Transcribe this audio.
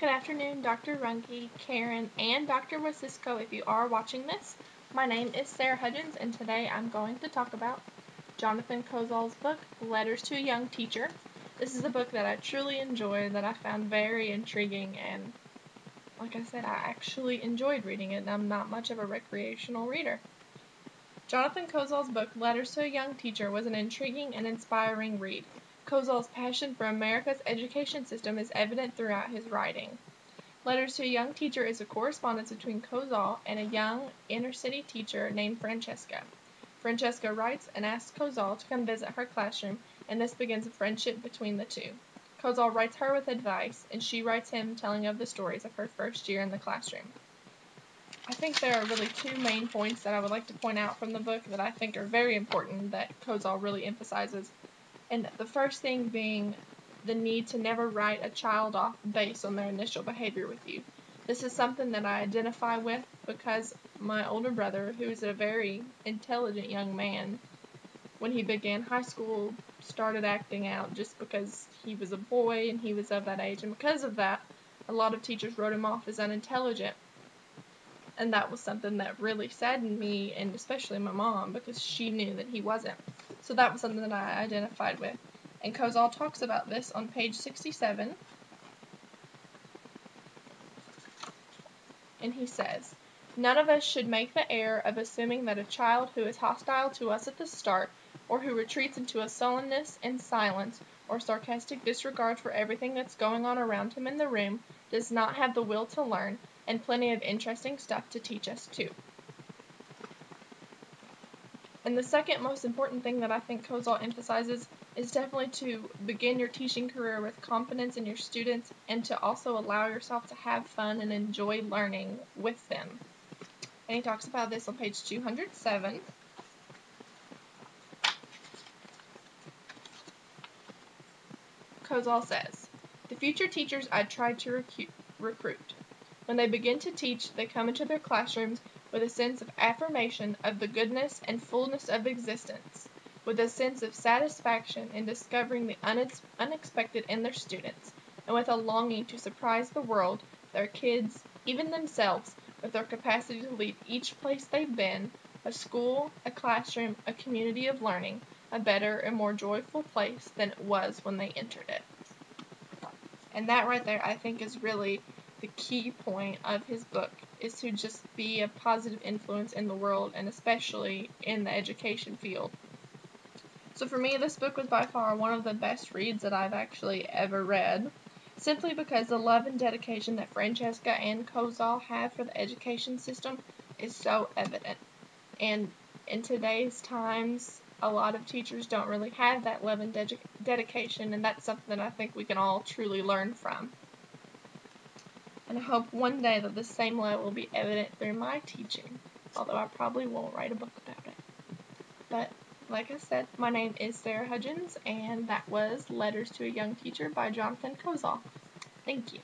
Good afternoon, Dr. Runke, Karen, and Dr. Wasisco if you are watching this. My name is Sarah Hudgins, and today I'm going to talk about Jonathan Kozol's book, Letters to a Young Teacher. This is a book that I truly enjoyed, that I found very intriguing, and like I said, I actually enjoyed reading it, and I'm not much of a recreational reader. Jonathan Kozol's book, Letters to a Young Teacher, was an intriguing and inspiring read. Kozol's passion for America's education system is evident throughout his writing. Letters to a Young Teacher is a correspondence between Kozol and a young inner-city teacher named Francesca. Francesca writes and asks Kozol to come visit her classroom, and this begins a friendship between the two. Kozol writes her with advice, and she writes him telling of the stories of her first year in the classroom. I think there are really two main points that I would like to point out from the book that I think are very important that Kozol really emphasizes. And the first thing being the need to never write a child off based on their initial behavior with you. This is something that I identify with because my older brother, who is a very intelligent young man, when he began high school, started acting out just because he was a boy and he was of that age. And because of that, a lot of teachers wrote him off as unintelligent. And that was something that really saddened me, and especially my mom, because she knew that he wasn't. So that was something that I identified with. And Kozol talks about this on page 67. And he says, "None of us should make the error of assuming that a child who is hostile to us at the start, or who retreats into a sullenness and silence, or sarcastic disregard for everything that's going on around him in the room, does not have the will to learn, and plenty of interesting stuff to teach us too." And the second most important thing that I think Kozol emphasizes is definitely to begin your teaching career with confidence in your students and to also allow yourself to have fun and enjoy learning with them. And he talks about this on page 207. Kozol says, "The future teachers I tried to recruit. When they begin to teach, they come into their classrooms with a sense of affirmation of the goodness and fullness of existence, with a sense of satisfaction in discovering the unexpected in their students, and with a longing to surprise the world, their kids, even themselves, with their capacity to leave each place they've been, a school, a classroom, a community of learning, a better and more joyful place than it was when they entered it." And that right there, I think, is really the key point of his book, is to just be a positive influence in the world, and especially in the education field. So for me, this book was by far one of the best reads that I've actually ever read, simply because the love and dedication that Francesca and Kozol have for the education system is so evident. And in today's times, a lot of teachers don't really have that love and dedication, and that's something that I think we can all truly learn from. And I hope one day that the same love will be evident through my teaching, although I probably won't write a book about it. But, like I said, my name is Sarah Hudgins, and that was Letters to a Young Teacher by Jonathan Kozol. Thank you.